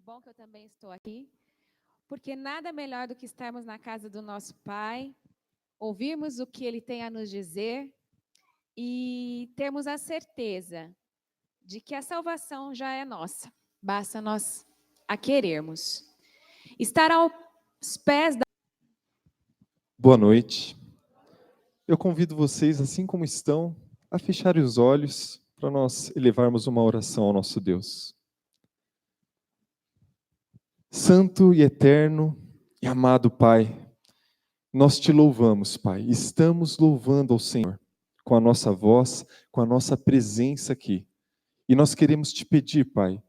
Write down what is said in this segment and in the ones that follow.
bom que eu também estou aqui, porque nada melhor do que estarmos na casa do nosso Pai, ouvirmos o que Ele tem a nos dizer e termos a certeza de que a salvação já é nossa, basta nós a querermos. Estar aos pés da... Boa noite. Eu convido vocês, assim como estão, a fecharem os olhos para nós elevarmos uma oração ao nosso Deus. Santo e eterno e amado Pai, nós te louvamos, Pai. Estamos louvando ao Senhor com a nossa voz, com a nossa presença aqui. E nós queremos te pedir, Pai,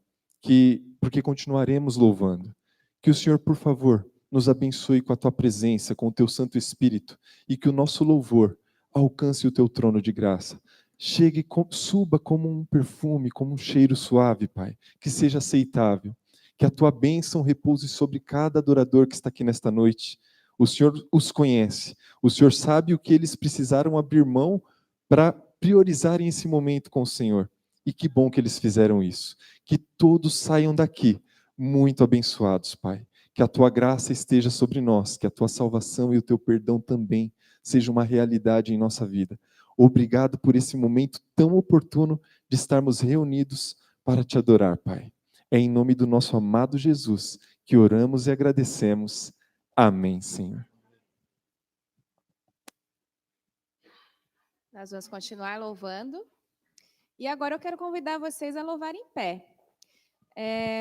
porque continuaremos louvando, que o Senhor, por favor, nos abençoe com a tua presença, com o teu Santo Espírito, e que o nosso louvor alcance o teu trono de graça. Suba como um perfume, como um cheiro suave, Pai, que seja aceitável. Que a tua bênção repouse sobre cada adorador que está aqui nesta noite. O Senhor os conhece, o Senhor sabe o que eles precisaram abrir mão para priorizarem esse momento com o Senhor. E que bom que eles fizeram isso. Que todos saiam daqui muito abençoados, Pai. Que a tua graça esteja sobre nós, que a tua salvação e o teu perdão também seja uma realidade em nossa vida. Obrigado por esse momento tão oportuno de estarmos reunidos para te adorar, Pai. É em nome do nosso amado Jesus que oramos e agradecemos. Amém, Senhor. Nós vamos continuar louvando. E agora eu quero convidar vocês a louvar em pé.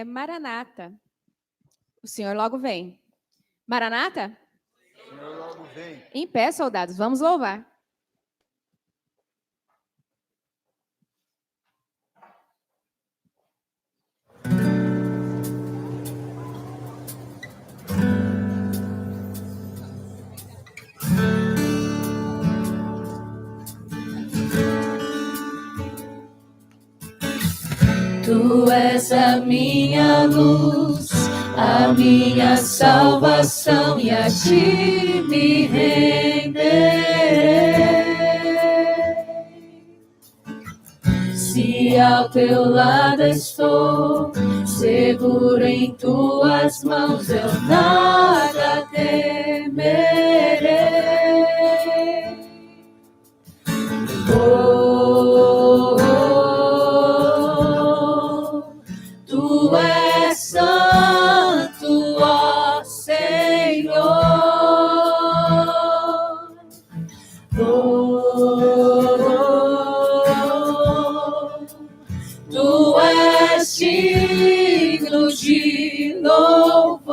Maranata. O Senhor logo vem. Maranata? O Senhor logo vem. Em pé, soldados, vamos louvar. Tu és a minha luz, a minha salvação, e a ti me renderei. Se ao teu lado estou, seguro em tuas mãos, eu nada temerei. Tu és santo, ó Senhor. Tu és digno de louvor.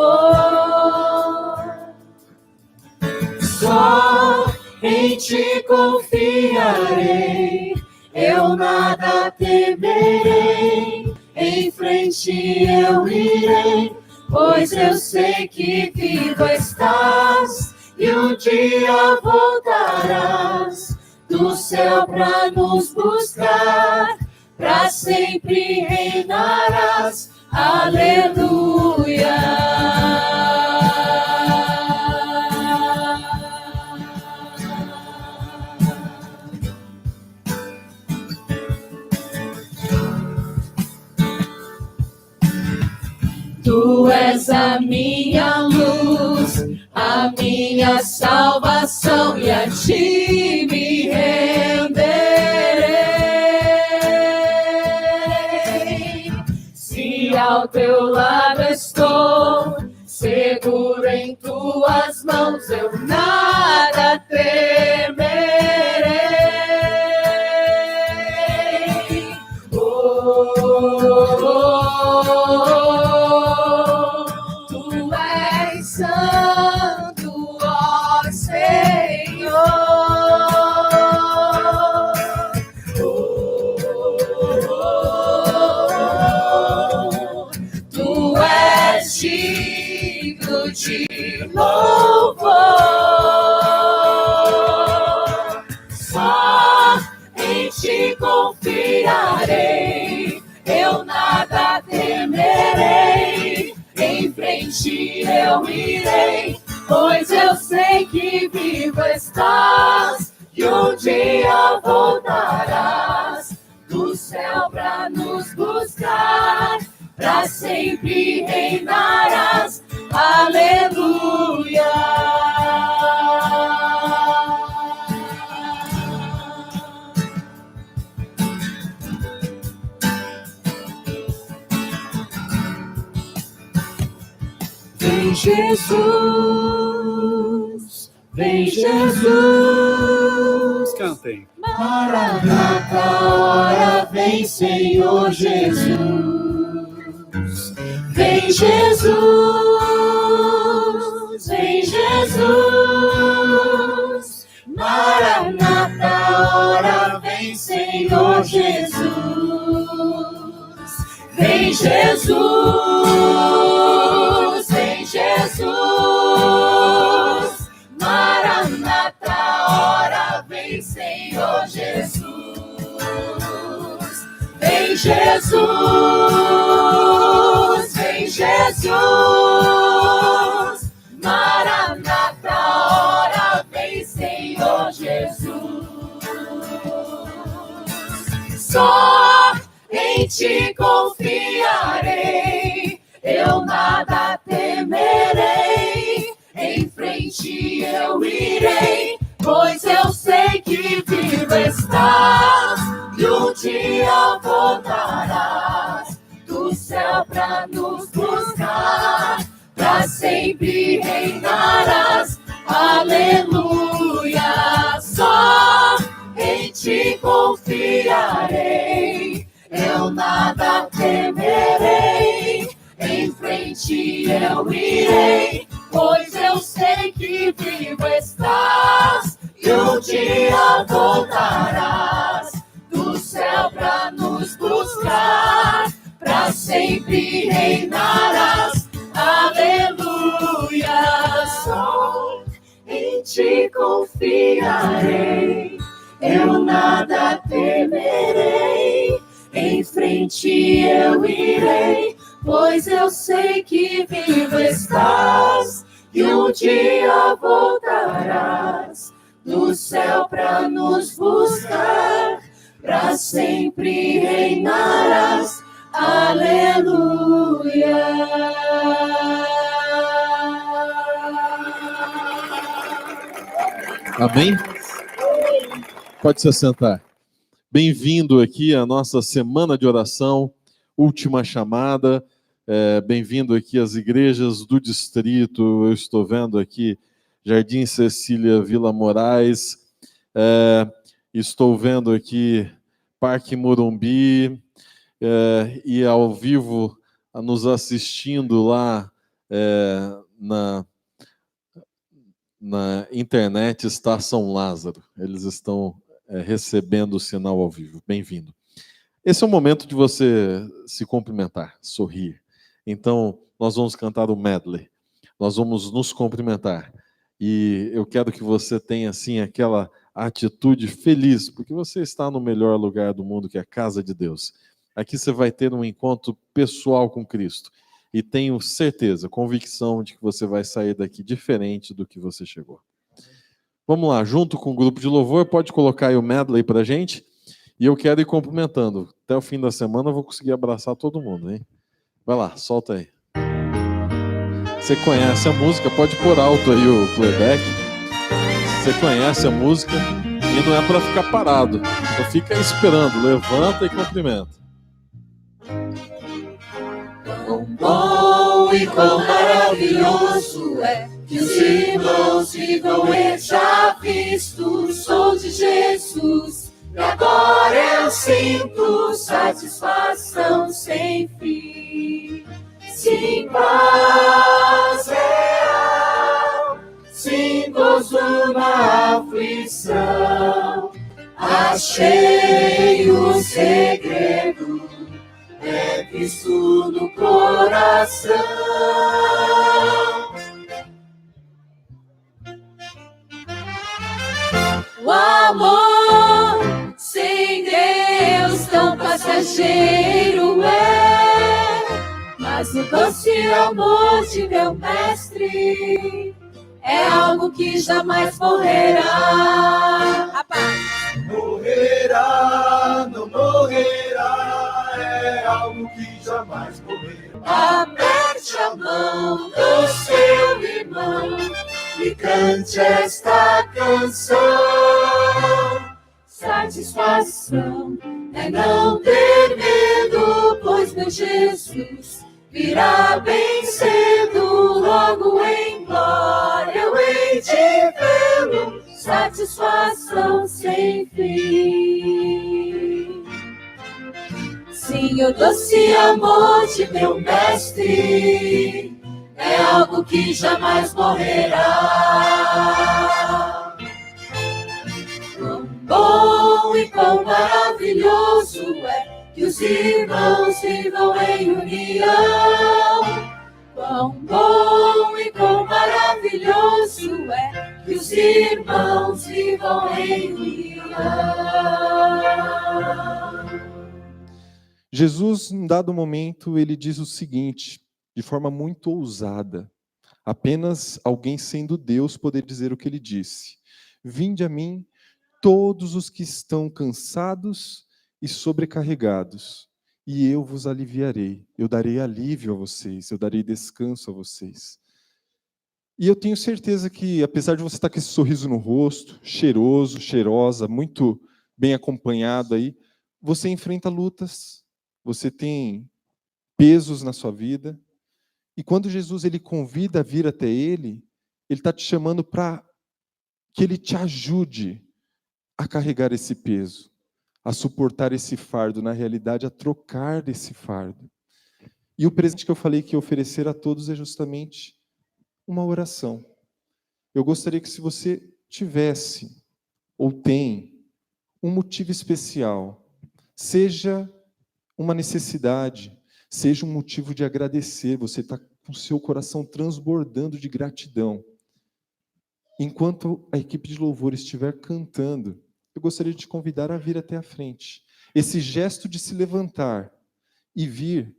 Só em ti confiarei, eu nada temerei. Em frente eu irei, pois eu sei que vivo estás e um dia voltarás do céu para nos buscar, para sempre reinarás. Aleluia. Tu és a minha luz, a minha salvação, e a ti me renderei. Se ao teu lado estou, seguro em tuas mãos, eu nada temerei. Santo, ó Senhor. Tu és digno de louvor. Só em ti confiarei, eu nada temerei. Em frente eu irei, pois eu sei que vivo estás e um dia voltarás do céu para nos buscar, para sempre reinarás. Aleluia. Vem Jesus, vem Jesus. Cantem. Maranata, hora vem, Senhor Jesus. Vem Jesus, vem Jesus. Maranata, hora vem, Senhor Jesus. Vem Jesus, vem Jesus. Maranata, hora vem, Senhor Jesus. Vem Jesus, vem Jesus. Maranata, hora vem, Senhor Jesus. Só em ti confiarei, eu nada temerei. Em frente eu irei, pois eu sei que vivo estás, e um dia voltarás do céu pra nos buscar, pra sempre reinarás. Aleluia. Só em ti confiarei, eu nada temerei. Em frente eu irei, pois eu sei que vivo estás, e um dia voltarás do céu pra nos buscar, pra sempre reinarás. Aleluia. Só em ti confiarei, eu nada temerei. Em frente eu irei, pois eu sei que vivo estás, e um dia voltarás do céu pra nos buscar, pra sempre reinarás. Aleluia. Amém? Pode se sentar. Bem-vindo aqui à nossa semana de oração, última chamada. Bem-vindo aqui às igrejas do distrito. Eu estou vendo aqui Jardim Cecília, Vila Moraes. Estou vendo aqui Parque Morumbi. E ao vivo, nos assistindo lá na internet, está São Lázaro. Eles estão recebendo o sinal ao vivo. Bem-vindo. Esse é o momento de você se cumprimentar, sorrir. Então, nós vamos cantar o medley. Nós vamos nos cumprimentar. E eu quero que você tenha, assim, aquela atitude feliz, porque você está no melhor lugar do mundo, que é a casa de Deus. Aqui você vai ter um encontro pessoal com Cristo. E tenho certeza, convicção de que você vai sair daqui diferente do que você chegou. Vamos lá, junto com o grupo de louvor, pode colocar aí o medley para a gente. E eu quero ir cumprimentando. Até o fim da semana eu vou conseguir abraçar todo mundo, hein? Vai lá, solta aí. Você conhece a música, pode pôr alto aí o playback. Você conhece a música e não é para ficar parado. Então fica aí esperando, levanta e cumprimenta. Quão bom e quão maravilhoso é que os irmãos ficam já vistos. Sou de Jesus e agora eu sinto satisfação sem fim. Sim, paz real, sim, gozo na aflição. Achei o segredo, é Cristo no coração. O amor sem Deus tão passageiro é, mas o doce amor de meu mestre é algo que jamais morrerá. Morrerá, não morrerá, é é algo que jamais morrerá. Aperte a mão do seu irmão e cante esta canção. Satisfação é não ter medo, pois meu Jesus virá bem cedo, logo em glória eu hei de vê-lo. Satisfação sem fim. Sim, o doce amor de meu mestre é algo que jamais morrerá. Quão bom e quão maravilhoso é que os irmãos vivam em união. Quão bom e quão maravilhoso é que os irmãos vivam em união. Jesus, em dado momento, ele diz o seguinte, de forma muito ousada. Apenas alguém sendo Deus poderia dizer o que ele disse. Vinde a mim, todos os que estão cansados e sobrecarregados, e eu vos aliviarei. Eu darei alívio a vocês, eu darei descanso a vocês. E eu tenho certeza que, apesar de você estar com esse sorriso no rosto, cheiroso, cheirosa, muito bem acompanhado aí, você enfrenta lutas, você tem pesos na sua vida, e quando Jesus ele convida a vir até ele está te chamando para que ele te ajude a carregar esse peso, a suportar esse fardo, na realidade, a trocar desse fardo. E o presente que eu falei que ia oferecer a todos é justamente uma oração. Eu gostaria que, se você tivesse ou tem um motivo especial, seja uma necessidade, seja um motivo de agradecer, você está com o seu coração transbordando de gratidão. Enquanto a equipe de louvor estiver cantando, eu gostaria de te convidar a vir até a frente. Esse gesto de se levantar e vir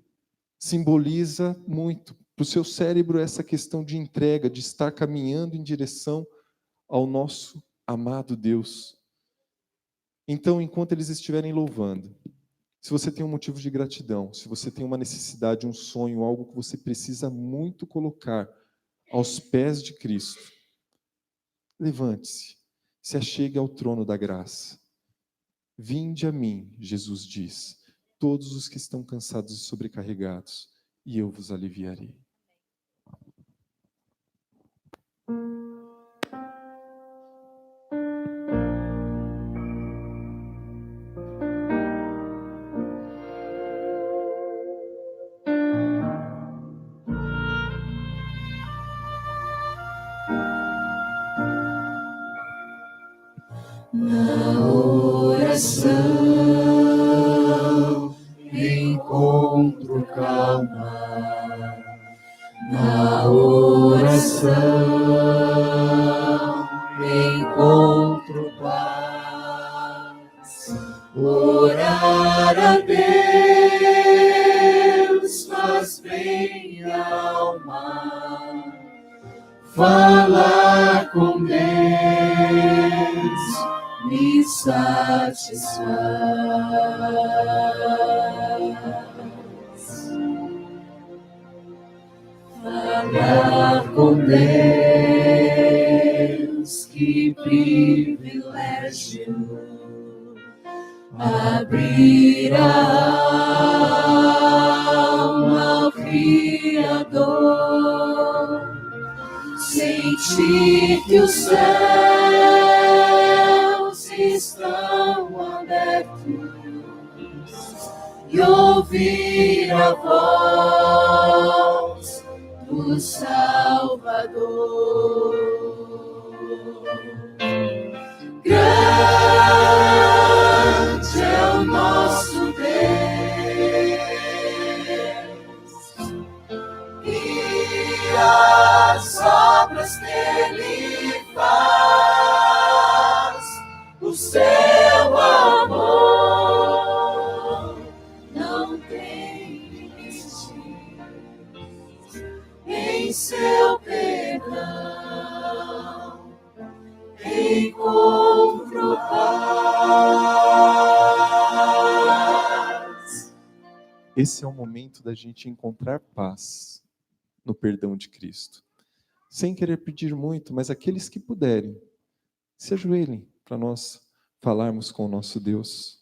simboliza muito para o seu cérebro essa questão de entrega, de estar caminhando em direção ao nosso amado Deus. Então, enquanto eles estiverem louvando, se você tem um motivo de gratidão, se você tem uma necessidade, um sonho, algo que você precisa muito colocar aos pés de Cristo, levante-se, se achegue ao trono da graça. Vinde a mim, Jesus diz, todos os que estão cansados e sobrecarregados, e eu vos aliviarei. Na oração encontro calma. Na oração encontro paz. Orar a Deus faz bem à alma. Falar com Deus me satisfaz. Falar com Deus, que privilégio. Abrir a alma ao Criador. Sentir que os céus estão abertos e ouvir a voz do Salvador. Grande é o nosso Deus e as obras que Ele faz, o seu amor não tem limite, em seu perdão encontro paz. esse é o momento da gente encontrar paz no perdão de Cristo. Sem querer pedir muito, mas aqueles que puderem, se ajoelhem para nós falarmos com o nosso Deus.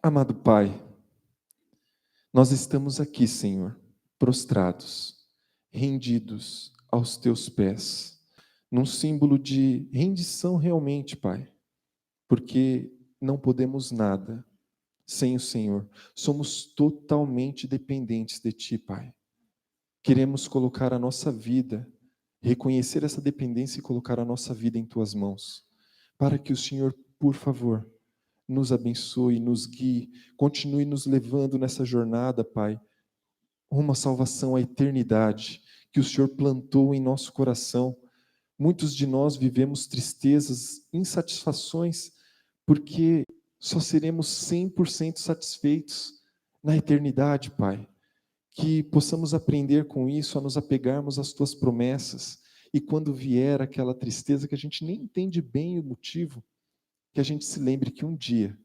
Amado Pai, nós estamos aqui, Senhor, prostrados, rendidos aos teus pés, num símbolo de rendição realmente, Pai, porque não podemos nada sem o Senhor. Somos totalmente dependentes de Ti, Pai. Queremos colocar a nossa vida, reconhecer essa dependência e colocar a nossa vida em Tuas mãos, para que o Senhor, por favor, nos abençoe, nos guie, continue nos levando nessa jornada, Pai, rumo à salvação, à eternidade, que o Senhor plantou em nosso coração. Muitos de nós vivemos tristezas, insatisfações, porque só seremos 100% satisfeitos na eternidade, Pai. Que possamos aprender com isso, a nos apegarmos às Tuas promessas, e quando vier aquela tristeza que a gente nem entende bem o motivo, que a gente se lembre que um dia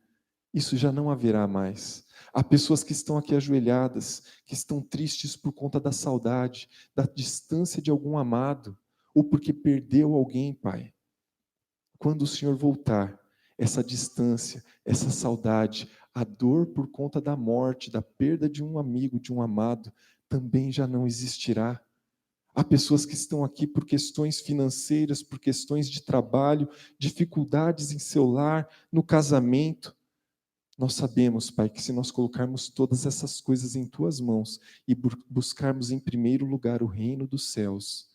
isso já não haverá mais. Há pessoas que estão aqui ajoelhadas, que estão tristes por conta da saudade, da distância de algum amado, ou porque perdeu alguém, Pai. Quando o Senhor voltar, essa distância, essa saudade, a dor por conta da morte, da perda de um amigo, de um amado, também já não existirá. Há pessoas que estão aqui por questões financeiras, por questões de trabalho, dificuldades em seu lar, no casamento. Nós sabemos, Pai, que se nós colocarmos todas essas coisas em Tuas mãos e buscarmos em primeiro lugar o reino dos céus,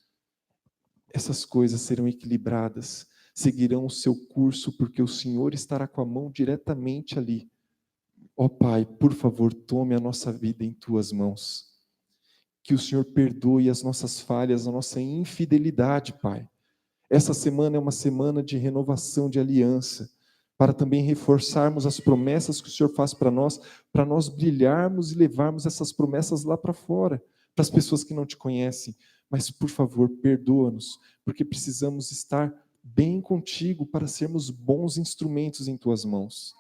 essas coisas serão equilibradas, seguirão o seu curso, porque o Senhor estará com a mão diretamente ali. Ó Pai, por favor, tome a nossa vida em Tuas mãos. Que o Senhor perdoe as nossas falhas, a nossa infidelidade, Pai. Essa semana é uma semana de renovação, de aliança, para também reforçarmos as promessas que o Senhor faz para nós brilharmos e levarmos essas promessas lá para fora, para as pessoas que não Te conhecem. Mas, por favor, perdoa-nos, porque precisamos estar bem contigo para sermos bons instrumentos em Tuas mãos.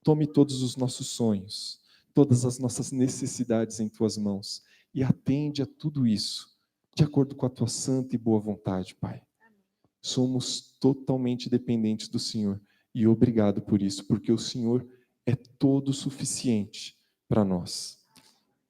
Tome todos os nossos sonhos, todas as nossas necessidades em Tuas mãos e atende a tudo isso, de acordo com a Tua santa e boa vontade, Pai. Somos totalmente dependentes do Senhor e obrigado por isso, porque o Senhor é todo suficiente para nós.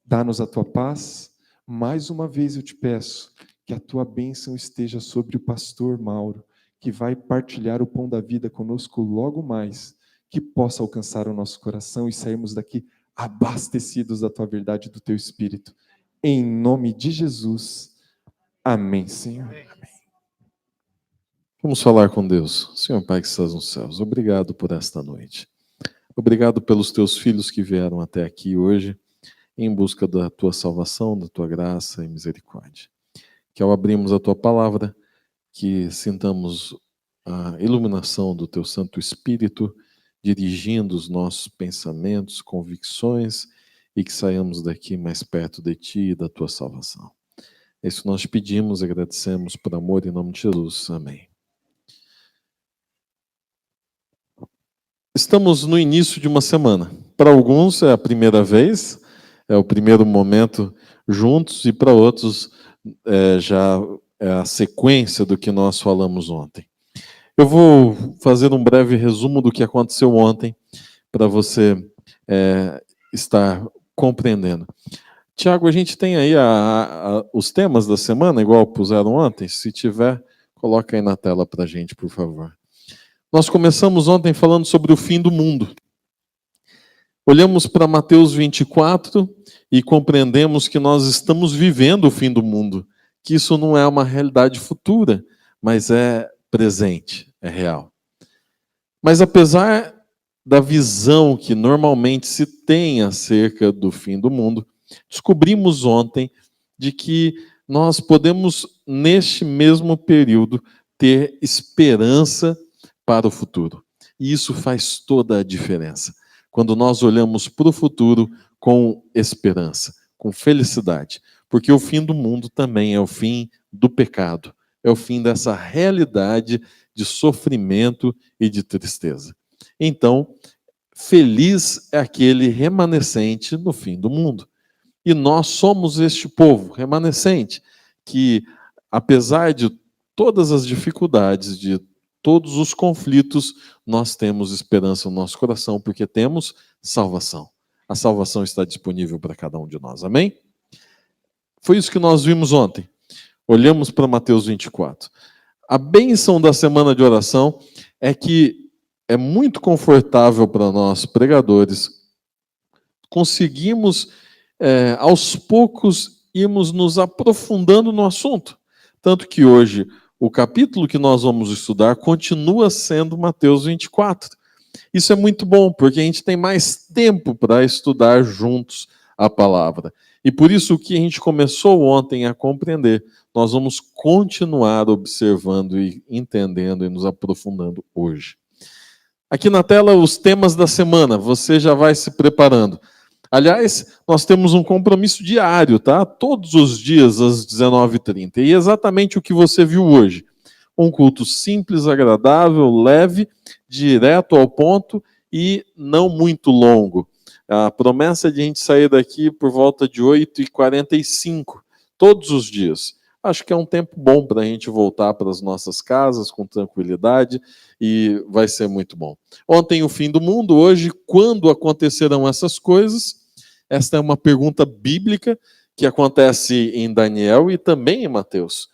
Dá-nos a Tua paz. Mais uma vez eu Te peço que a Tua bênção esteja sobre o pastor Mauro, que vai partilhar o pão da vida conosco logo mais, que possa alcançar o nosso coração e sairmos daqui abastecidos da Tua verdade e do Teu Espírito. Em nome de Jesus. Amém, Senhor. Amém. Vamos falar com Deus. Senhor Pai que estás nos céus, obrigado por esta noite. Obrigado pelos Teus filhos que vieram até aqui hoje em busca da Tua salvação, da Tua graça e misericórdia. Que ao abrirmos a Tua palavra, que sintamos a iluminação do Teu Santo Espírito dirigindo os nossos pensamentos, convicções e que saiamos daqui mais perto de Ti e da Tua salvação. É isso que nós pedimos e agradecemos por amor em nome de Jesus. Amém. Estamos no início de uma semana. Para alguns é a primeira vez, é o primeiro momento juntos, e para outros já é a sequência do que nós falamos ontem. Eu vou fazer um breve resumo do que aconteceu ontem, para você estar compreendendo. Tiago, a gente tem aí os temas da semana, igual puseram ontem? Se tiver, coloca aí na tela para a gente, por favor. Nós começamos ontem falando sobre o fim do mundo. Olhamos para Mateus 24 e compreendemos que nós estamos vivendo o fim do mundo, que isso não é uma realidade futura, mas é presente, é real. Mas apesar da visão que normalmente se tem acerca do fim do mundo, descobrimos ontem de que nós podemos, neste mesmo período, ter esperança para o futuro. E isso faz toda a diferença. Quando nós olhamos para o futuro com esperança, com felicidade. Porque o fim do mundo também é o fim do pecado, é o fim dessa realidade de sofrimento e de tristeza. Então, feliz é aquele remanescente no fim do mundo. E nós somos este povo remanescente, que apesar de todas as dificuldades, de todos os conflitos, nós temos esperança no nosso coração, porque temos salvação. A salvação está disponível para cada um de nós. Amém? Foi isso que nós vimos ontem. Olhamos para Mateus 24. A bênção da semana de oração é que é muito confortável para nós, pregadores, conseguimos, aos poucos, irmos nos aprofundando no assunto. Tanto que hoje, o capítulo que nós vamos estudar continua sendo Mateus 24. Isso é muito bom, porque a gente tem mais tempo para estudar juntos a palavra. E por isso o que a gente começou ontem a compreender, nós vamos continuar observando e entendendo e nos aprofundando hoje. Aqui na tela os temas da semana, você já vai se preparando. Aliás, nós temos um compromisso diário, tá? Todos os dias às 19h30. E exatamente o que você viu hoje. Um culto simples, agradável, leve, direto ao ponto e não muito longo. A promessa é de a gente sair daqui por volta de 8h45, todos os dias. Acho que é um tempo bom para a gente voltar para as nossas casas com tranquilidade e vai ser muito bom. Ontem o fim do mundo, hoje quando acontecerão essas coisas? Esta é uma pergunta bíblica que acontece em Daniel e também em Mateus.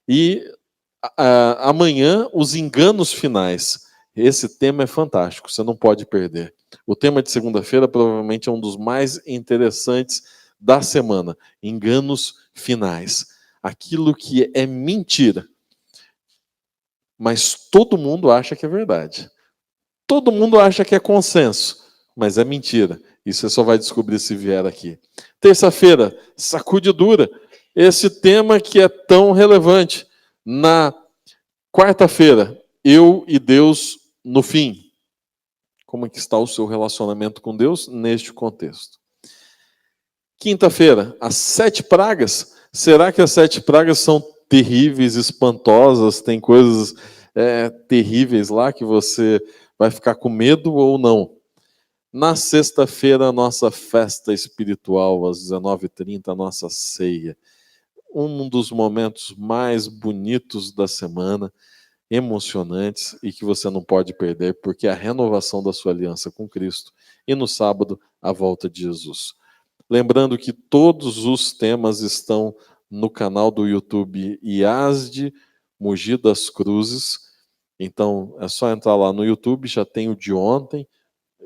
E amanhã os enganos finais. Esse tema é fantástico, você não pode perder. O tema de segunda-feira provavelmente é um dos mais interessantes da semana. Enganos finais. Aquilo que é mentira. Mas todo mundo acha que é verdade. Todo mundo acha que é consenso, mas é mentira. Isso você só vai descobrir se vier aqui. Terça-feira, sacudidura. Esse tema que é tão relevante. Na quarta-feira, eu e Deus no fim. Como é que está o seu relacionamento com Deus neste contexto? Quinta-feira, as 7 pragas. Será que as 7 pragas são terríveis, espantosas? Tem coisas terríveis lá que você vai ficar com medo ou não? Na sexta-feira, a nossa festa espiritual, às 19h30, a nossa ceia. Um dos momentos mais bonitos da semana, emocionantes e que você não pode perder, porque é a renovação da sua aliança com Cristo. E no sábado, a volta de Jesus. Lembrando que todos os temas estão no canal do YouTube IASD Mogi das Cruzes. Então, é só entrar lá no YouTube, já tem o de ontem,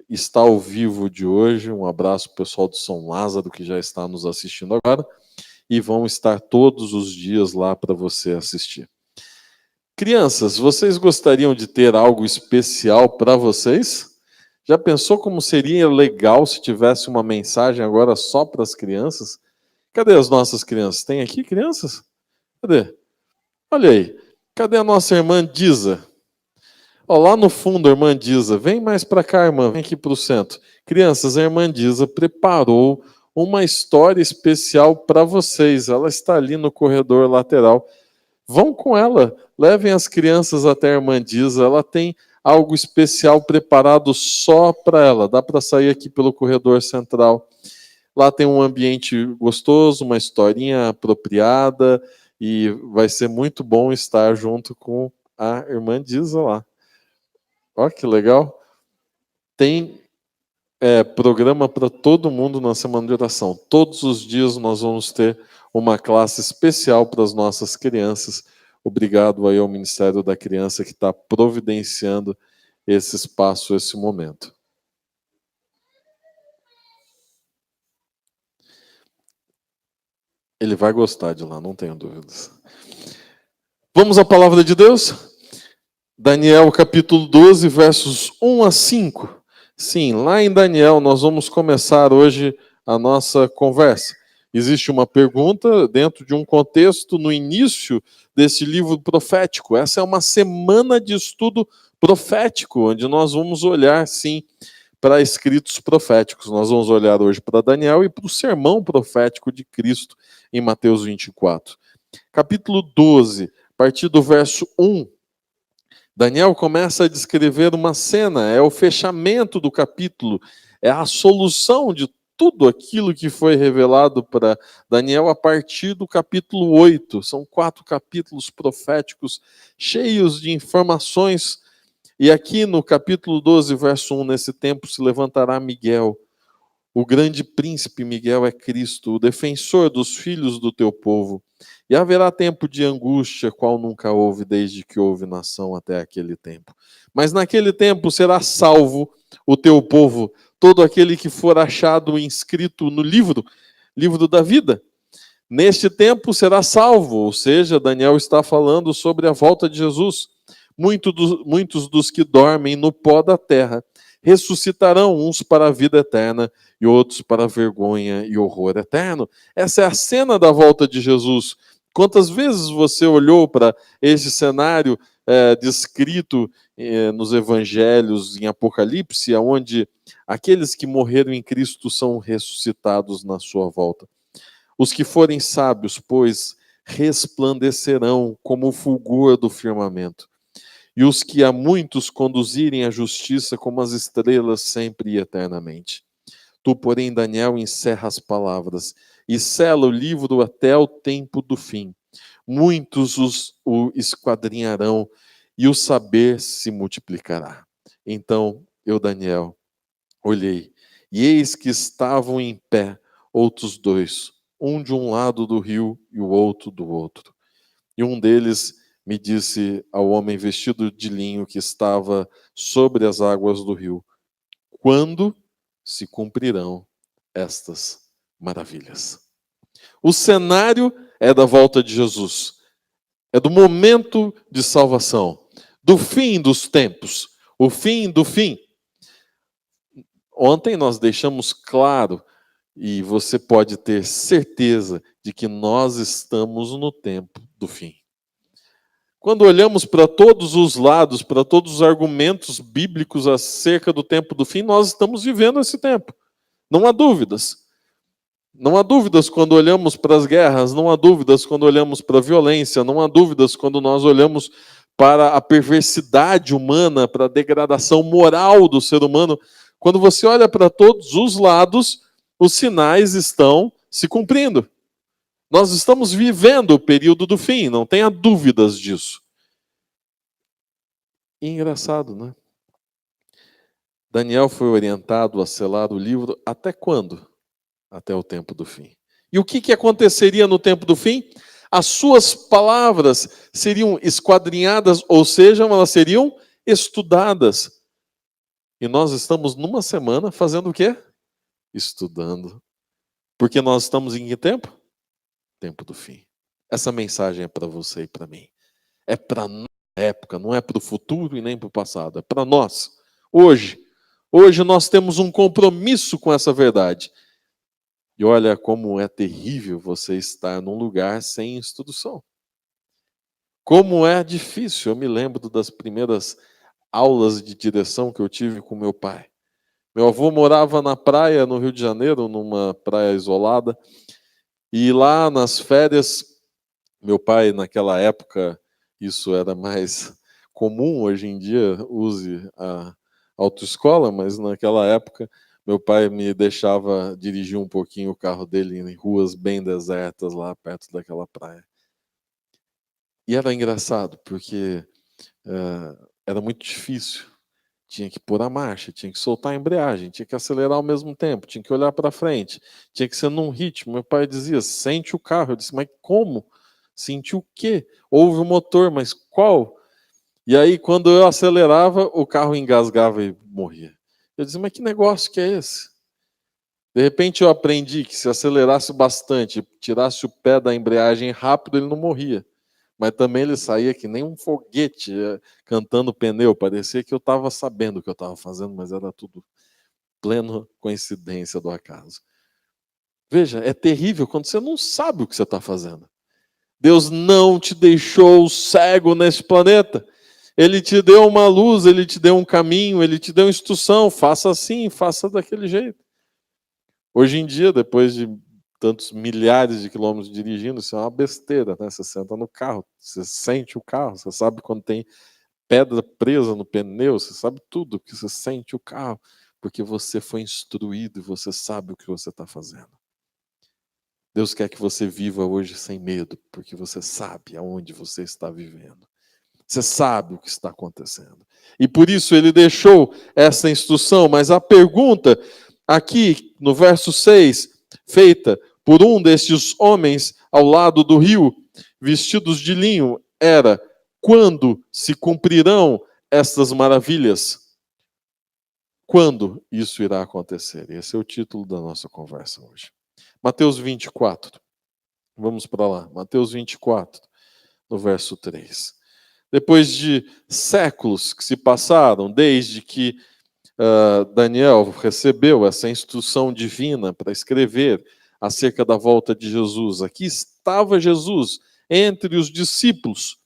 está ao vivo de hoje. Um abraço para o pessoal do São Lázaro que já está nos assistindo agora. E vão estar todos os dias lá para você assistir. Crianças, vocês gostariam de ter algo especial para vocês? Já pensou como seria legal se tivesse uma mensagem agora só para as crianças? Cadê as nossas crianças? Tem aqui crianças? Cadê? Olha aí. Cadê a nossa irmã Diza? Ó, lá no fundo, a irmã Diza. Vem mais para cá, irmã. Vem aqui para o centro. Crianças, a irmã Diza preparou uma história especial para vocês. Ela está ali no corredor lateral. Vão com ela. Levem as crianças até a irmã Diza. Ela tem algo especial preparado só para ela. Dá para sair aqui pelo corredor central. Lá tem um ambiente gostoso, uma historinha apropriada e vai ser muito bom estar junto com a irmã Diza lá. Olha que legal. Tem programa para todo mundo na semana de oração. Todos os dias nós vamos ter uma classe especial para as nossas crianças. Obrigado aí ao Ministério da Criança que está providenciando esse espaço, esse momento. Ele vai gostar de lá, não tenho dúvidas. Vamos à palavra de Deus? Daniel capítulo 12, versos 1 a 5. Sim, lá em Daniel nós vamos começar hoje a nossa conversa. Existe uma pergunta dentro de um contexto no início desse livro profético. Essa é uma semana de estudo profético, onde nós vamos olhar, sim, para escritos proféticos. Nós vamos olhar hoje para Daniel e para o sermão profético de Cristo em Mateus 24. Capítulo 12. partir do verso 1, Daniel começa a descrever uma cena, é o fechamento do capítulo, é a solução de tudo aquilo que foi revelado para Daniel a partir do capítulo 8. São 4 capítulos proféticos cheios de informações. E aqui no capítulo 12, verso 1, nesse tempo se levantará Miguel, o grande príncipe. Miguel é Cristo, o defensor dos filhos do teu povo. E haverá tempo de angústia, qual nunca houve desde que houve nação até aquele tempo. Mas naquele tempo será salvo o teu povo, todo aquele que for achado inscrito no livro da vida. Neste tempo será salvo, ou seja, Daniel está falando sobre a volta de Jesus. Muitos dos que dormem no pó da terra ressuscitarão, uns para a vida eterna e outros para a vergonha e horror eterno. Essa é a cena da volta de Jesus. Quantas vezes você olhou para esse cenário descrito nos evangelhos, em Apocalipse, onde aqueles que morreram em Cristo são ressuscitados na sua volta? Os que forem sábios, pois, resplandecerão como o fulgor do firmamento, e os que a muitos conduzirem à justiça como as estrelas sempre e eternamente. Tu, porém, Daniel, encerra as palavras e sela o livro até o tempo do fim. Muitos o esquadrinharão e o saber se multiplicará. Então eu, Daniel, olhei, e eis que estavam em pé outros 2, um de um lado do rio e o outro do outro. E um deles me disse ao homem vestido de linho que estava sobre as águas do rio: quando se cumprirão estas maravilhas? O cenário é da volta de Jesus, é do momento de salvação, do fim dos tempos, o fim do fim. Ontem nós deixamos claro, e você pode ter certeza de que nós estamos no tempo do fim. Quando olhamos para todos os lados, para todos os argumentos bíblicos acerca do tempo do fim, nós estamos vivendo esse tempo. Não há dúvidas. Não há dúvidas quando olhamos para as guerras, não há dúvidas quando olhamos para a violência, não há dúvidas quando nós olhamos para a perversidade humana, para a degradação moral do ser humano. Quando você olha para todos os lados, os sinais estão se cumprindo. Nós estamos vivendo o período do fim, não tenha dúvidas disso. E engraçado, né? Daniel foi orientado a selar o livro até quando? Até o tempo do fim. E o que aconteceria no tempo do fim? As suas palavras seriam esquadrinhadas, ou seja, elas seriam estudadas. E nós estamos numa semana fazendo o quê? Estudando. Porque nós estamos em que tempo? Tempo do fim. Essa mensagem é para você e para mim. É para nossa época, não é para o futuro e nem para o passado. É para nós. Hoje nós temos um compromisso com essa verdade. E olha como é terrível você estar num lugar sem instrução. Como é difícil. Eu me lembro das primeiras aulas de direção que eu tive com meu pai. Meu avô morava na praia, no Rio de Janeiro, numa praia isolada. E lá nas férias, meu pai, naquela época, isso era mais comum, hoje em dia use a autoescola, mas naquela época meu pai me deixava dirigir um pouquinho o carro dele em ruas bem desertas lá perto daquela praia. E era engraçado, porque era muito difícil. Tinha que pôr a marcha, tinha que soltar a embreagem, tinha que acelerar ao mesmo tempo, tinha que olhar para frente, tinha que ser num ritmo. Meu pai dizia, sente o carro. Eu disse, mas como? Senti o quê? Ouve o motor, mas qual? E aí, quando eu acelerava, o carro engasgava e morria. Eu disse, mas que negócio que é esse? De repente eu aprendi que se acelerasse bastante, tirasse o pé da embreagem rápido, ele não morria. Mas também ele saía que nem um foguete cantando pneu. Parecia que eu estava sabendo o que eu estava fazendo, mas era tudo plena coincidência do acaso. Veja, é terrível quando você não sabe o que você está fazendo. Deus não te deixou cego neste planeta. Ele te deu uma luz, ele te deu um caminho, ele te deu instrução. Faça assim, faça daquele jeito. Hoje em dia, depois de tantos milhares de quilômetros dirigindo, isso é uma besteira, né? Você senta no carro, você sente o carro, você sabe quando tem pedra presa no pneu, você sabe tudo, que você sente o carro, porque você foi instruído e você sabe o que você está fazendo. Deus quer que você viva hoje sem medo, porque você sabe aonde você está vivendo. Você sabe o que está acontecendo. E por isso ele deixou essa instrução, mas a pergunta aqui no verso 6, feita por um destes homens ao lado do rio, vestidos de linho, era: quando se cumprirão estas maravilhas? Quando isso irá acontecer? Esse é o título da nossa conversa hoje. Mateus 24. Vamos para lá. Mateus 24, no verso 3. Depois de séculos que se passaram, desde que Daniel recebeu essa instrução divina para escrever acerca da volta de Jesus, aqui estava Jesus entre os discípulos.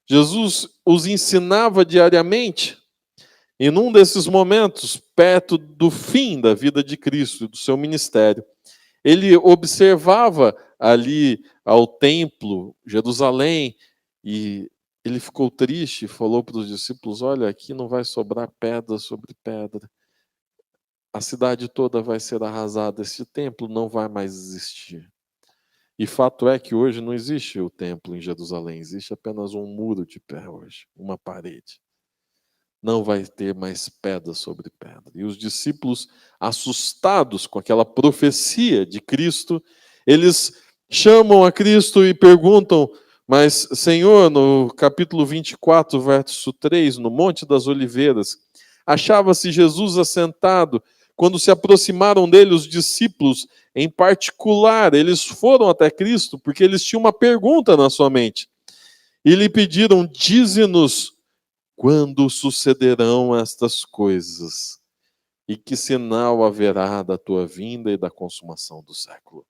Jesus os ensinava diariamente. E num desses momentos, perto do fim da vida de Cristo e do seu ministério, ele observava ali ao templo, Jerusalém, e ele ficou triste e falou para os discípulos: olha, aqui não vai sobrar pedra sobre pedra. A cidade toda vai ser arrasada, esse templo não vai mais existir. E fato é que hoje não existe o templo em Jerusalém, existe apenas um muro de pé hoje, uma parede. Não vai ter mais pedra sobre pedra. E os discípulos, assustados com aquela profecia de Cristo, eles chamam a Cristo e perguntam: mas, Senhor, no capítulo 24, verso 3, no Monte das Oliveiras, achava-se Jesus assentado. Quando se aproximaram dele os discípulos, em particular, eles foram até Cristo porque eles tinham uma pergunta na sua mente. E lhe pediram: dize-nos, quando sucederão estas coisas? E que sinal haverá da tua vinda e da consumação do século?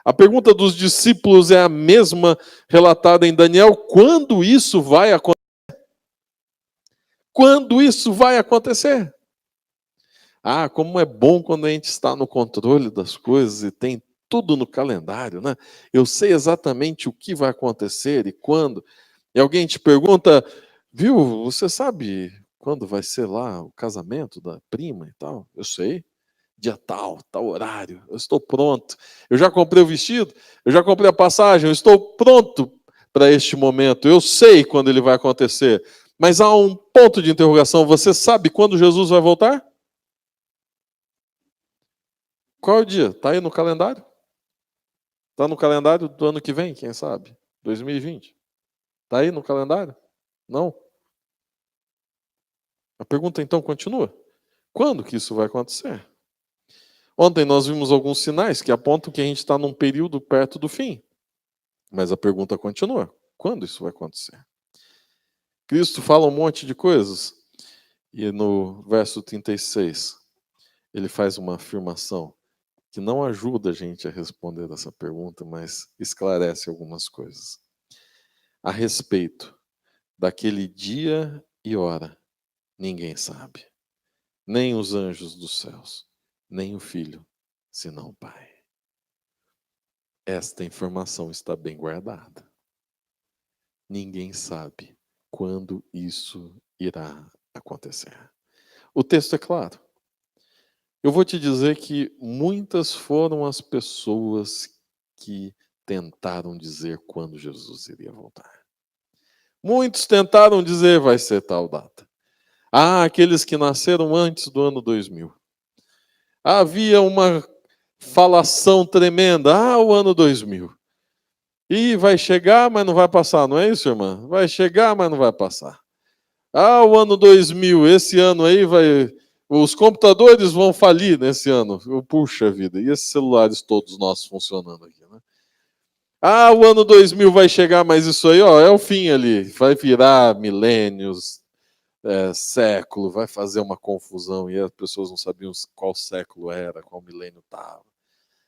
A pergunta dos discípulos é a mesma relatada em Daniel: quando isso vai acontecer? Quando isso vai acontecer? Ah, como é bom quando a gente está no controle das coisas e tem tudo no calendário, né? Eu sei exatamente o que vai acontecer e quando. E alguém te pergunta: viu, você sabe quando vai ser lá o casamento da prima e tal? Eu sei. Dia tal, tal horário, eu estou pronto. Eu já comprei o vestido, eu já comprei a passagem, eu estou pronto para este momento. Eu sei quando ele vai acontecer. Mas há um ponto de interrogação: você sabe quando Jesus vai voltar? Qual é o dia? Está aí no calendário? Está no calendário do ano que vem, quem sabe? 2020. Está aí no calendário? Não. A pergunta então continua: quando que isso vai acontecer? Ontem nós vimos alguns sinais que apontam que a gente está num período perto do fim. Mas a pergunta continua: quando isso vai acontecer? Cristo fala um monte de coisas. E no verso 36, ele faz uma afirmação que não ajuda a gente a responder essa pergunta, mas esclarece algumas coisas. A respeito daquele dia e hora, ninguém sabe. Nem os anjos dos céus, nem o Filho, senão o Pai. Esta informação está bem guardada. Ninguém sabe quando isso irá acontecer. O texto é claro. Eu vou te dizer que muitas foram as pessoas que tentaram dizer quando Jesus iria voltar. Muitos tentaram dizer: vai ser tal data. Ah, aqueles que nasceram antes do ano 2000. Havia uma falação tremenda: ah, o ano 2000. E vai chegar, mas não vai passar, não é isso, irmã? Vai chegar, mas não vai passar. Ah, o ano 2000, esse ano aí vai... Os computadores vão falir nesse ano. Puxa vida, e esses celulares todos nossos funcionando aqui, né? Ah, o ano 2000 vai chegar, mas isso aí, ó, é o fim ali. Vai virar milênios, século, vai fazer uma confusão. E as pessoas não sabiam qual século era, qual milênio estava.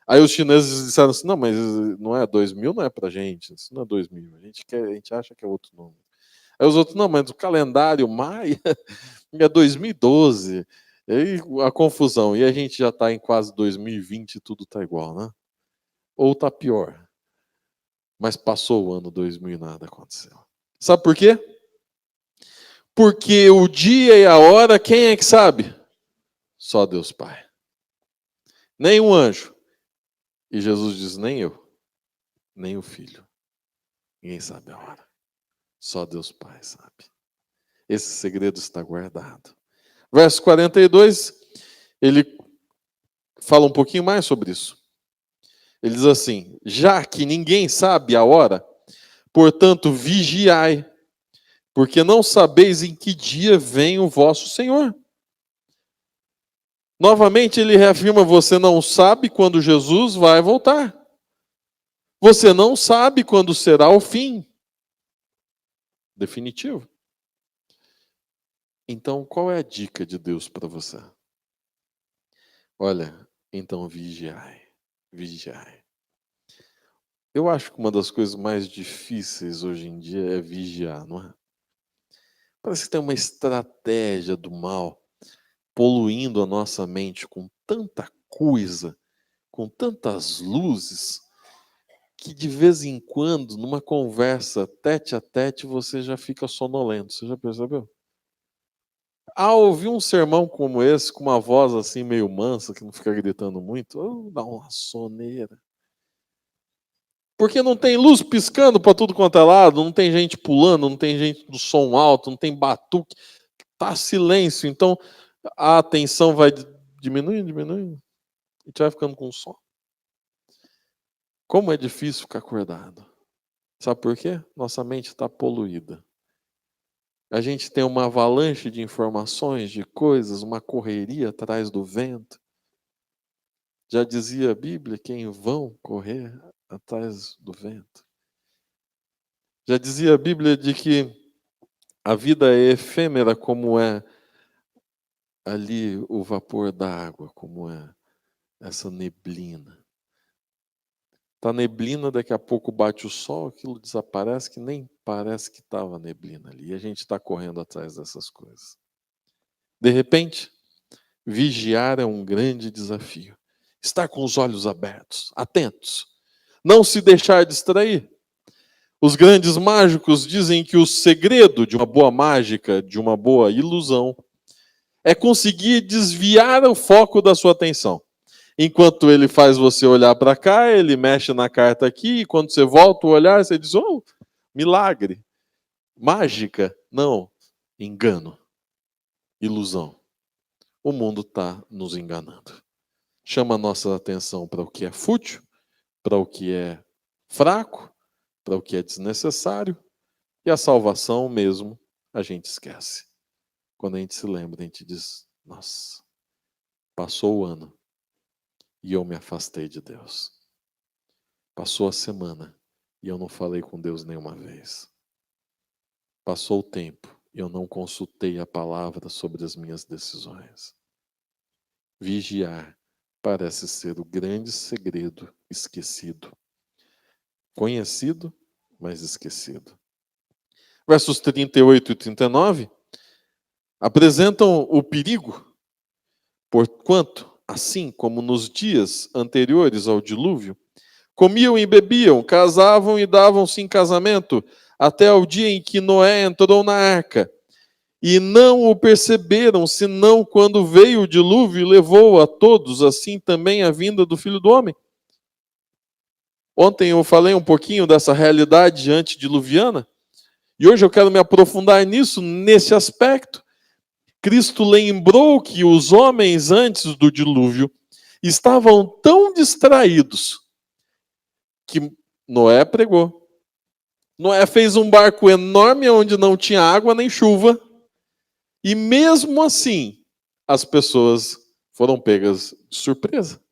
Aí os chineses disseram assim: não, mas não é 2000, não é pra gente. Isso não é 2000. A gente acha que é outro número. Aí os outros: não, mas o calendário maia é 2012. E aí a confusão. E a gente já está em quase 2020 e tudo está igual, né? ou está pior. Mas passou o ano 2000 e nada aconteceu. Sabe por quê? Porque o dia e a hora, quem é que sabe? Só Deus Pai. Nem um anjo. E Jesus diz, nem eu, nem o Filho. Ninguém sabe a hora. Só Deus Pai sabe. Esse segredo está guardado. Verso 42, ele fala um pouquinho mais sobre isso. Ele diz assim, já que ninguém sabe a hora, portanto vigiai, porque não sabeis em que dia vem o vosso Senhor. Novamente ele reafirma, você não sabe quando Jesus vai voltar. Você não sabe quando será o fim definitivo. Então, qual é a dica de Deus para você? Olha, então vigiai, vigiai. Eu acho que uma das coisas mais difíceis hoje em dia é vigiar, não é? Parece que tem uma estratégia do mal poluindo a nossa mente com tanta coisa, com tantas luzes, que de vez em quando, numa conversa tete a tete, você já fica sonolento. Você já percebeu? Ao ouvir um sermão como esse, com uma voz assim meio mansa, que não fica gritando muito, dá uma soneira. Porque não tem luz piscando para tudo quanto é lado, não tem gente pulando, não tem gente do som alto, não tem batuque, tá silêncio. Então a atenção vai diminuindo, diminuindo, e tu vai ficando com sono. Como é difícil ficar acordado. Sabe por quê? Nossa mente está poluída. A gente tem uma avalanche de informações, de coisas, uma correria atrás do vento. Já dizia a Bíblia que em vão correr atrás do vento. Já dizia a Bíblia de que a vida é efêmera como é ali o vapor da água, como é essa neblina. Tá neblina, daqui a pouco bate o sol, aquilo desaparece, que nem parece que estava neblina ali. E a gente está correndo atrás dessas coisas. De repente, vigiar é um grande desafio. Estar com os olhos abertos, atentos. Não se deixar distrair. Os grandes mágicos dizem que o segredo de uma boa mágica, de uma boa ilusão, é conseguir desviar o foco da sua atenção. Enquanto ele faz você olhar para cá, ele mexe na carta aqui, e quando você volta o olhar, você diz, oh, milagre. Mágica? Não. Engano. Ilusão. O mundo está nos enganando. Chama a nossa atenção para o que é fútil, para o que é fraco, para o que é desnecessário, e a salvação mesmo a gente esquece. Quando a gente se lembra, a gente diz, nossa, passou o ano e eu me afastei de Deus. Passou a semana e eu não falei com Deus nenhuma vez. Passou o tempo e eu não consultei a palavra sobre as minhas decisões. Vigiar parece ser o grande segredo esquecido. Conhecido, mas esquecido. Versos 38 e 39 apresentam o perigo, porquanto, assim como nos dias anteriores ao dilúvio, comiam e bebiam, casavam e davam-se em casamento, até ao dia em que Noé entrou na arca. E não o perceberam, senão quando veio o dilúvio e levou a todos, assim também a vinda do Filho do Homem. Ontem eu falei um pouquinho dessa realidade antediluviana, e hoje eu quero me aprofundar nisso, nesse aspecto. Cristo lembrou que os homens antes do dilúvio estavam tão distraídos que Noé pregou. Noé fez um barco enorme onde não tinha água nem chuva, e mesmo assim as pessoas foram pegas de surpresa.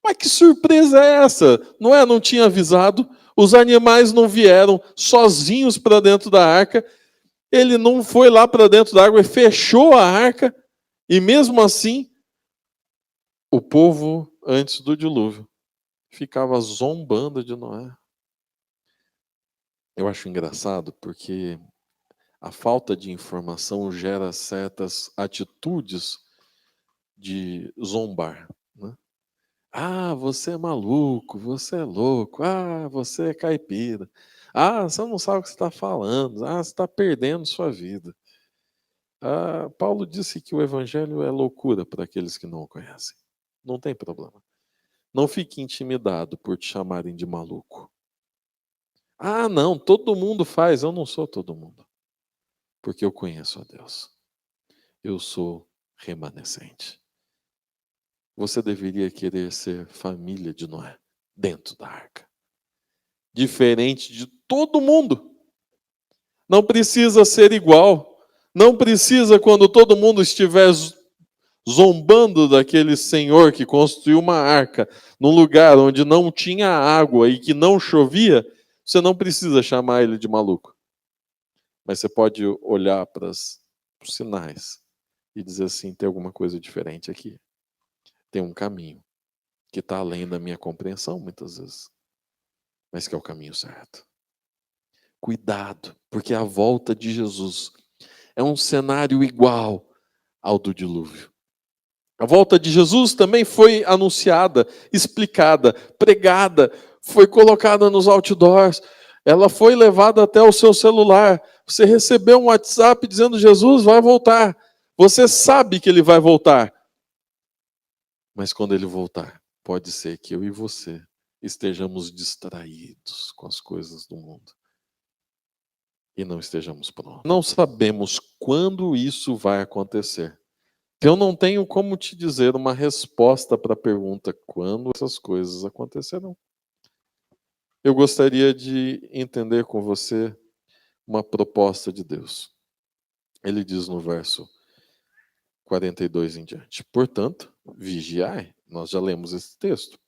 Mas que surpresa é essa? Noé não tinha avisado, os animais não vieram sozinhos para dentro da arca, ele não foi lá para dentro da água e fechou a arca, e mesmo assim, o povo, antes do dilúvio, ficava zombando de Noé. Eu acho engraçado porque a falta de informação gera certas atitudes de zombar, né? Ah, você é maluco, você é louco, ah, você é caipira. Ah, você não sabe o que você está falando, ah, você está perdendo sua vida. Ah, Paulo disse que o evangelho é loucura para aqueles que não o conhecem. Não tem problema. Não fique intimidado por te chamarem de maluco. Ah, não, todo mundo faz. Eu não sou todo mundo. Porque eu conheço a Deus. Eu sou remanescente. Você deveria querer ser família de Noé, dentro da arca. Diferente de todo mundo. Não precisa ser igual. Não precisa, quando todo mundo estiver zombando daquele senhor que construiu uma arca num lugar onde não tinha água e que não chovia, você não precisa chamar ele de maluco. Mas você pode olhar para os sinais e dizer assim: tem alguma coisa diferente aqui. Tem um caminho que está além da minha compreensão, muitas vezes, mas que é o caminho certo. Cuidado, porque a volta de Jesus é um cenário igual ao do dilúvio. A volta de Jesus também foi anunciada, explicada, pregada, foi colocada nos outdoors, ela foi levada até o seu celular. Você recebeu um WhatsApp dizendo: Jesus vai voltar. Você sabe que ele vai voltar. Mas quando ele voltar, pode ser que eu e você estejamos distraídos com as coisas do mundo e não estejamos prontos. Não sabemos quando isso vai acontecer. Eu não tenho como te dizer uma resposta para a pergunta quando essas coisas acontecerão. Eu gostaria de entender com você uma proposta de Deus. Ele diz no verso 42 em diante: portanto, vigiai. Nós já lemos esse texto.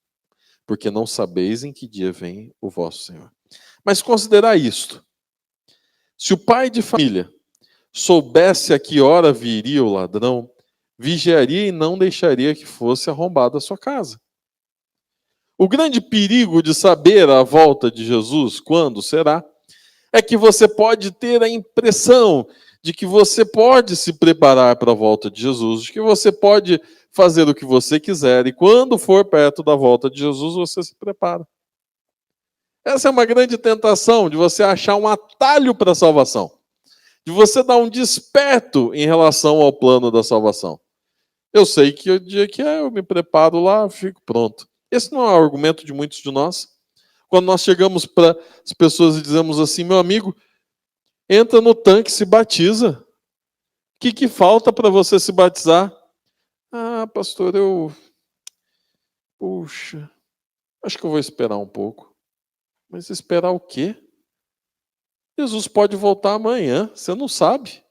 Porque não sabeis em que dia vem o vosso Senhor. Mas considerai isto: se o pai de família soubesse a que hora viria o ladrão, vigiaria e não deixaria que fosse arrombada a sua casa. O grande perigo de saber a volta de Jesus, quando será, é que você pode ter a impressão de que você pode se preparar para a volta de Jesus, de que você pode fazer o que você quiser, e quando for perto da volta de Jesus, você se prepara. Essa é uma grande tentação de você achar um atalho para a salvação, de você dar um desperto em relação ao plano da salvação. Eu sei que o dia que eu me preparo lá, fico pronto. Esse não é o argumento de muitos de nós. Quando nós chegamos para as pessoas e dizemos assim: meu amigo, entra no tanque e se batiza. O que falta para você se batizar? Ah, pastor, puxa, acho que eu vou esperar um pouco. Mas esperar o quê? Jesus pode voltar amanhã, você não sabe.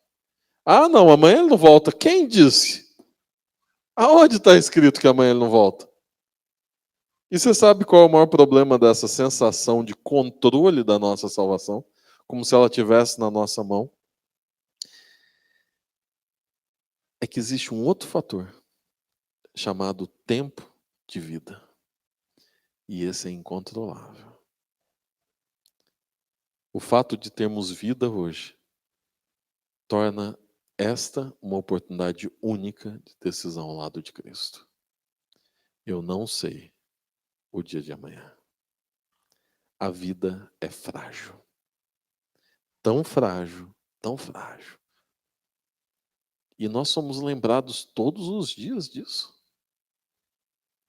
Ah, não, amanhã ele não volta. Quem disse? Aonde está escrito que amanhã ele não volta? E você sabe qual é o maior problema dessa sensação de controle da nossa salvação? Como se ela estivesse na nossa mão? É que existe um outro fator, chamado tempo de vida. E esse é incontrolável. O fato de termos vida hoje torna esta uma oportunidade única de decisão ao lado de Cristo. Eu não sei o dia de amanhã. A vida é frágil. Tão frágil, tão frágil. E nós somos lembrados todos os dias disso.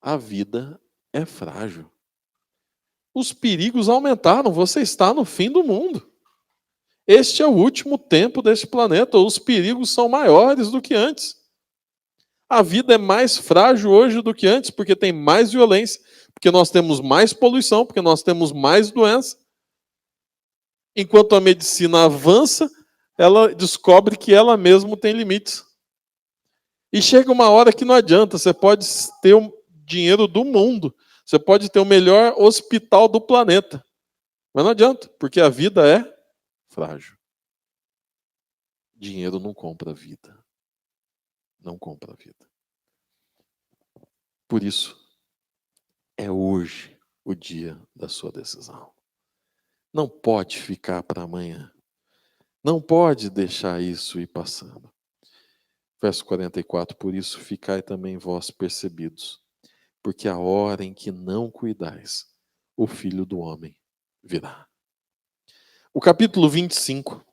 A vida é frágil. Os perigos aumentaram, você está no fim do mundo. Este é o último tempo deste planeta, os perigos são maiores do que antes. A vida é mais frágil hoje do que antes, porque tem mais violência, porque nós temos mais poluição, porque nós temos mais doença. Enquanto a medicina avança, ela descobre que ela mesma tem limites. E chega uma hora que não adianta, você pode ter o dinheiro do mundo, você pode ter o melhor hospital do planeta, mas não adianta, porque a vida é frágil. Dinheiro não compra vida. Não compra vida. Por isso, é hoje o dia da sua decisão. Não pode ficar para amanhã. Não pode deixar isso ir passando. Verso 44, por isso ficai também vós percebidos, porque a hora em que não cuidais, o Filho do Homem virá. O capítulo 25,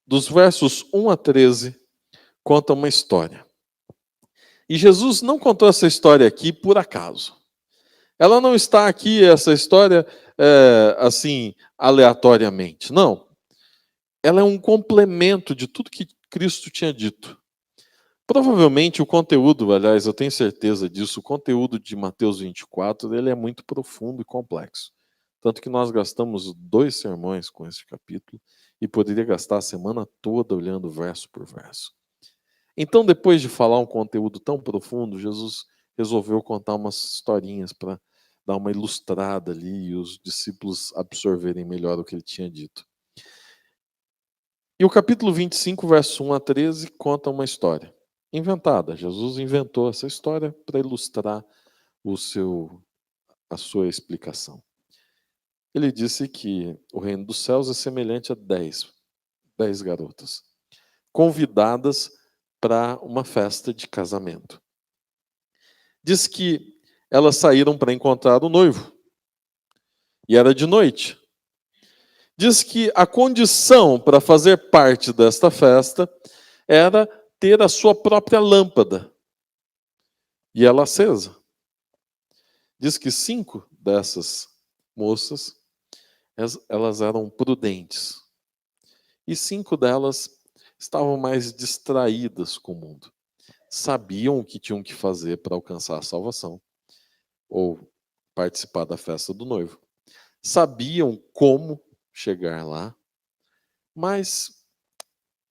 dos versos 1 a 13, conta uma história. E Jesus não contou essa história aqui por acaso. Ela não está aqui, essa história, assim, aleatoriamente. Não. Ela é um complemento de tudo que Cristo tinha dito. Provavelmente o conteúdo, aliás, eu tenho certeza disso, o conteúdo de Mateus 24, ele é muito profundo e complexo. Tanto que nós gastamos 2 sermões com esse capítulo e poderia gastar a semana toda olhando verso por verso. Então, depois de falar um conteúdo tão profundo, Jesus resolveu contar umas historinhas para dar uma ilustrada ali e os discípulos absorverem melhor o que ele tinha dito. E o capítulo 25, verso 1 a 13, conta uma história inventada. Jesus inventou essa história para ilustrar a sua explicação. Ele disse que o reino dos céus é semelhante a 10 garotas, convidadas para uma festa de casamento. Diz que elas saíram para encontrar o noivo, e era de noite. Diz que a condição para fazer parte desta festa era ter a sua própria lâmpada, e ela acesa. Diz que 5 dessas moças, elas eram prudentes, e 5 delas estavam mais distraídas com o mundo. Sabiam o que tinham que fazer para alcançar a salvação, ou participar da festa do noivo. Sabiam como chegar lá, mas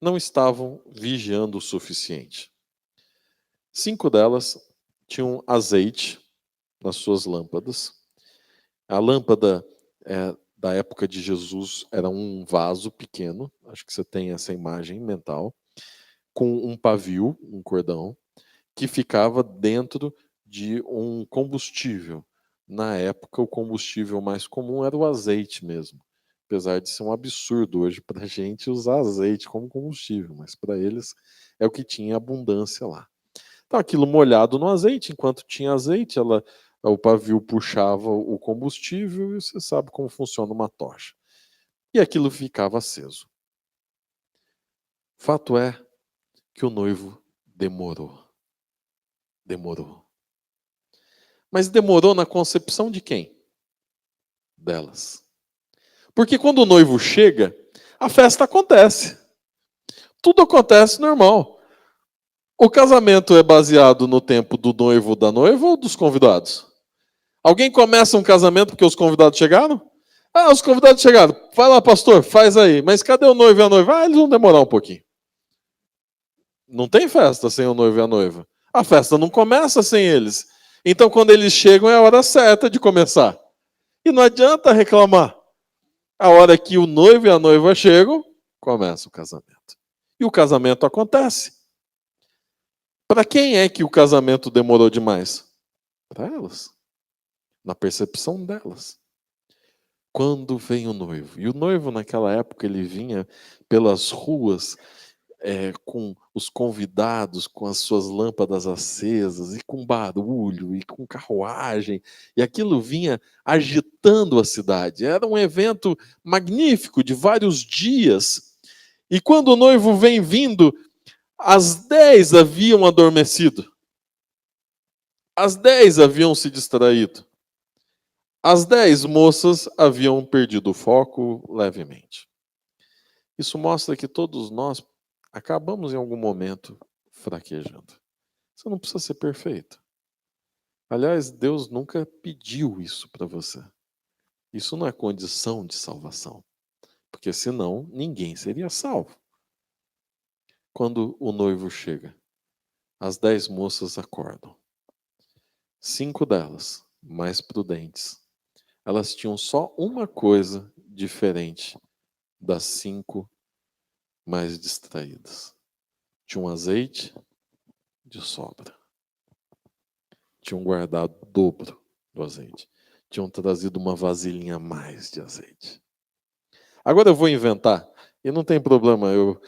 não estavam vigiando o suficiente. 5 delas tinham azeite nas suas lâmpadas. A lâmpada da época de Jesus era um vaso pequeno, acho que você tem essa imagem mental, com um pavio, um cordão, que ficava dentro de um combustível. Na época, o combustível mais comum era o azeite mesmo. Apesar de ser um absurdo hoje para a gente usar azeite como combustível, mas para eles é o que tinha abundância lá. Então, aquilo molhado no azeite, enquanto tinha azeite, o pavio puxava o combustível e você sabe como funciona uma tocha. E aquilo ficava aceso. Fato é que o noivo demorou. Mas demorou na concepção de quem? Delas. Porque quando o noivo chega, a festa acontece. Tudo acontece normal. O casamento é baseado no tempo do noivo ou da noiva ou dos convidados? Alguém começa um casamento porque os convidados chegaram? Ah, os convidados chegaram. Vai lá, pastor, faz aí. Mas cadê o noivo e a noiva? Ah, eles vão demorar um pouquinho. Não tem festa sem o noivo e a noiva. A festa não começa sem eles. Então, quando eles chegam, é a hora certa de começar. E não adianta reclamar. A hora que o noivo e a noiva chegam, começa o casamento. E o casamento acontece. Para quem é que o casamento demorou demais? Para elas. Na percepção delas. Quando vem o noivo. E o noivo, naquela época, ele vinha pelas ruas com os convidados, com as suas lâmpadas acesas, e com barulho, e com carruagem, e aquilo vinha agitando a cidade. Era um evento magnífico, de vários dias. E quando o noivo vem vindo, as 10 haviam adormecido. As 10 haviam se distraído. As 10 moças haviam perdido o foco levemente. Isso mostra que todos nós acabamos em algum momento fraquejando. Você não precisa ser perfeito. Aliás, Deus nunca pediu isso para você. Isso não é condição de salvação. Porque senão ninguém seria salvo. Quando o noivo chega, as 10 moças acordam. 5 delas, mais prudentes, elas tinham só uma coisa diferente das 5 mais distraídas. Tinham azeite de sobra. Tinham guardado o dobro do azeite. Tinham trazido uma vasilhinha a mais de azeite. Agora eu vou inventar, e não tem problema eu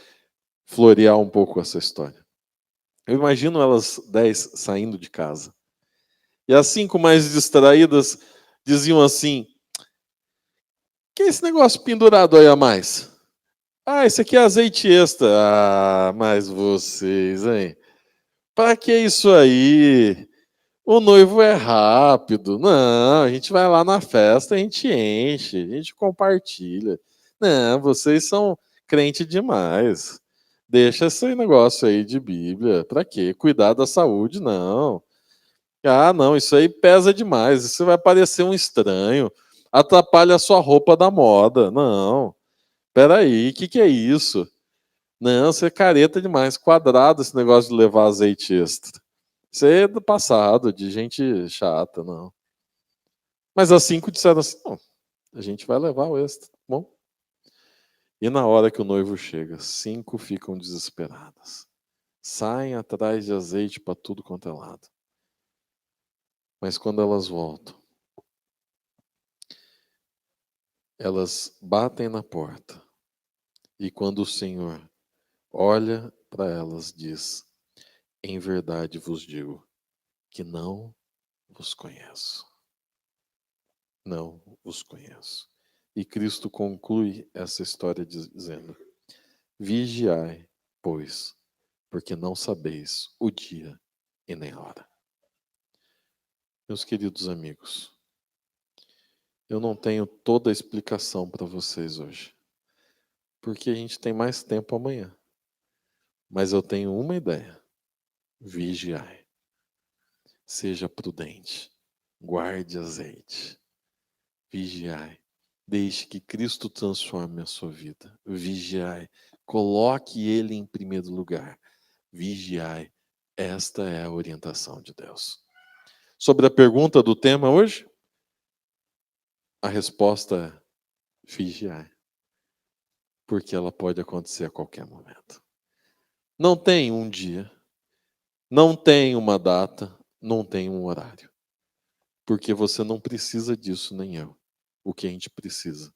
florear um pouco essa história. Eu imagino elas 10 saindo de casa, E as 5 mais distraídas diziam assim: que é esse negócio pendurado aí a mais? Ah, esse aqui é azeite extra. Ah, mas vocês, hein? Para que isso aí? O noivo é rápido. Não, a gente vai lá na festa, a gente enche, a gente compartilha. Não, vocês são crente demais. Deixa esse negócio aí de Bíblia. Para quê? Cuidar da saúde, não. Ah, não, isso aí pesa demais. Isso vai parecer um estranho. Atrapalha a sua roupa da moda. Não. Peraí, o que é isso? Não, você é careta demais. Quadrado esse negócio de levar azeite extra. Isso aí é do passado, de gente chata, não. Mas as 5 disseram assim: não, a gente vai levar o extra, tá bom? E na hora que o noivo chega, 5 ficam desesperadas. Saem atrás de azeite para tudo quanto é lado. Mas quando elas voltam, elas batem na porta. E quando o Senhor olha para elas, diz: em verdade vos digo que não vos conheço. Não vos conheço. E Cristo conclui essa história dizendo: vigiai, pois, porque não sabeis o dia e nem a hora. Meus queridos amigos, eu não tenho toda a explicação para vocês hoje, porque a gente tem mais tempo amanhã. Mas eu tenho uma ideia: vigiai. Seja prudente, guarde azeite. Vigiai. Deixe que Cristo transforme a sua vida. Vigiai. Coloque Ele em primeiro lugar. Vigiai. Esta é a orientação de Deus. Sobre a pergunta do tema hoje, a resposta é: vigiai. Porque ela pode acontecer a qualquer momento. Não tem um dia, não tem uma data, não tem um horário. Porque você não precisa disso, nem eu. O que a gente precisa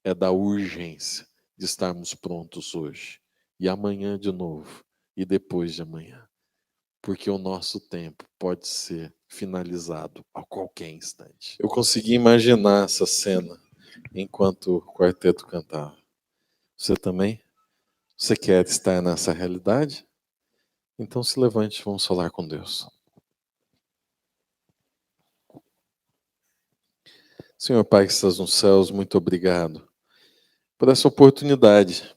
é da urgência de estarmos prontos hoje, e amanhã de novo, e depois de amanhã. Porque o nosso tempo pode ser finalizado a qualquer instante. Eu consegui imaginar essa cena enquanto o quarteto cantava. Você também? Você quer estar nessa realidade? Então se levante e vamos falar com Deus. Senhor Pai que estás nos céus, muito obrigado por essa oportunidade.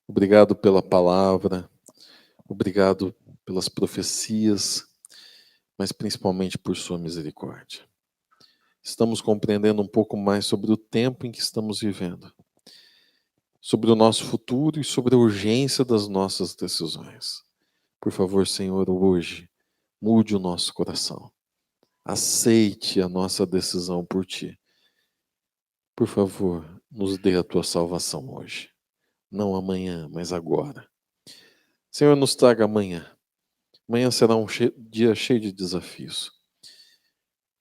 Obrigado pela palavra, obrigado pelas profecias, mas principalmente por sua misericórdia. Estamos compreendendo um pouco mais sobre o tempo em que estamos vivendo, sobre o nosso futuro e sobre a urgência das nossas decisões. Por favor, Senhor, hoje, mude o nosso coração. Aceite a nossa decisão por Ti. Por favor, nos dê a Tua salvação hoje. Não amanhã, mas agora. Senhor, nos traga amanhã. Amanhã será um dia cheio de desafios.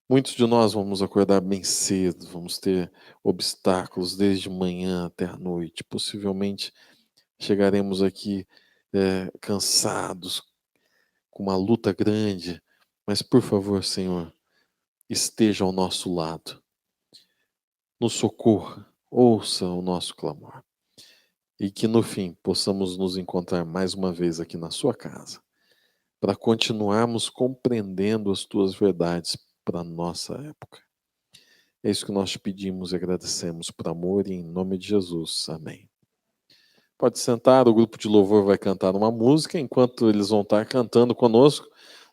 Muitos de nós vamos acordar bem cedo, vamos ter obstáculos desde manhã até a noite. Possivelmente chegaremos aqui cansados, com uma luta grande. Mas, por favor, Senhor, esteja ao nosso lado. Nos socorra, ouça o nosso clamor. E que no fim possamos nos encontrar mais uma vez aqui na sua casa, para continuarmos compreendendo as tuas verdades para a nossa época. É isso que nós te pedimos e agradecemos por amor e em nome de Jesus. Amém. Pode sentar, o grupo de louvor vai cantar uma música, enquanto eles vão estar cantando conosco,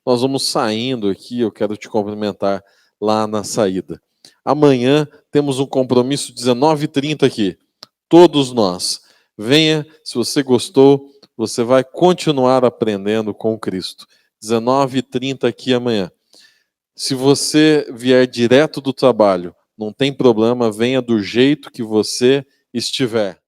nós vamos saindo aqui, eu quero te cumprimentar lá na saída. Amanhã temos um compromisso 19h30 aqui, todos nós. Venha, se você gostou, você vai continuar aprendendo com Cristo. 19h30 aqui amanhã. Se você vier direto do trabalho, não tem problema, venha do jeito que você estiver.